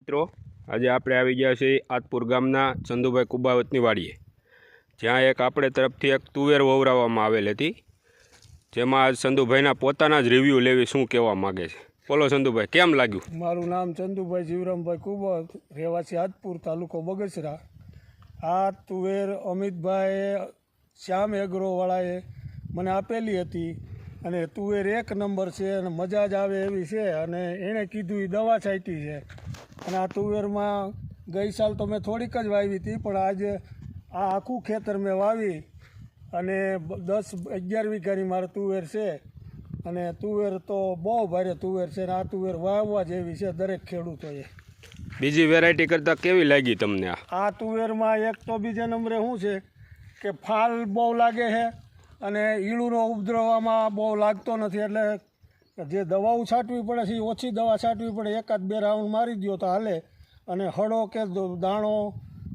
મિત્રો આજે આપણે આવી ગયા છીએ આતપુર ગામના ચંદુભાઈ કુબાવતની વાડીએ, જ્યાં એક આપણે તરફથી એક તુવેર વવરાવવામાં આવેલ હતી, જેમાં આજ ચંદુભાઈના પોતાના જ રિવ્યૂ લેવી શું કહેવા માગે છે. બોલો ચંદુભાઈ, કેમ લાગ્યું? મારું નામ ચંદુભાઈ જીવરામભાઈ કુબાવત, રહેવાસી આતપુર, તાલુકો બગસરા. આ તુવેર અમિતભાઈ શ્યામ એગ્રોવાળાએ મને આપેલી હતી અને તુવેર એક નંબર છે અને મજા જ આવે એવી છે. અને એણે કીધું એ દવા છાંટી છે. અને આ તુવેરમાં ગઈ સાલ તો મેં થોડીક જ વાવી હતી, પણ આજે આ આખું ખેતર મેં વાવી અને 10-11 વીઘાની મારે તુવેર છે. અને તુવેર તો બહુ ભારે તુવેર છે. આ તુવેર વાવવા જેવી છે દરેક ખેડૂતોએ. બીજી વેરાયટી કરતાં કેવી લાગી તમને? આ તુવેરમાં એક તો બીજા નંબરે શું છે કે ફાલ બહુ લાગે છે અને ઈળુનો ઉપદ્રવમાં બહુ લાગતો નથી. એટલે જે દવાઓ છાંટવી પડે છે એ ઓછી દવા છાંટવી પડે, 1-2 રાઉન્ડ મારી દો તો હાલે. અને હળો કે દાણો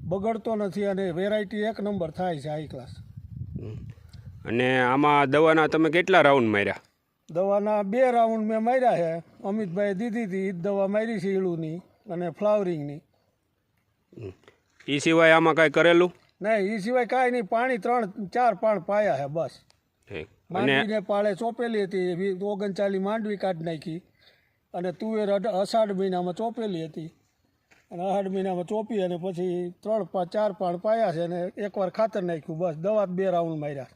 બગડતો નથી અને વેરાયટી એક નંબર થાય છે, હાઈ ક્લાસ. અને આમાં દવાના તમે કેટલા રાઉન્ડ માર્યા? દવાના 2 રાઉન્ડ મેં માર્યા છે. અમિતભાઈએ દીધી હતી એ જ દવા મારી છે, ઈળુની અને ફ્લાવરિંગની. એ સિવાય આમાં કાંઈ કરેલું નહીં? એ સિવાય કાંઈ નહીં. પાણી 3-4 પાણ પાયા છે બસ. માંડવીને પાળે ચોપેલી હતી, 39 માંડવી કાઢી નાખી. અને તુવેર અષાઢ મહિનામાં ચોપેલી હતી અને અષાઢ મહિનામાં ચોપી અને પછી 3-4 પાણ પાયા છે અને એકવાર ખાતર નાખ્યું બસ. દવા 2 રાઉન્ડ માર્યા.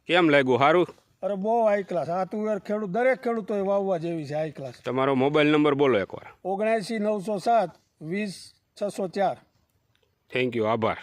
કેમ લાગ્યું? સારું? અરે બહુ હાઈ ક્લાસ. આ તુવેર દરેક ખેડૂતોએ વાવવા જેવી છે, હાઈ ક્લાસ. તમારો મોબાઈલ નંબર બોલો એકવાર. 79 907 20 604. થેન્ક યુ, આભાર.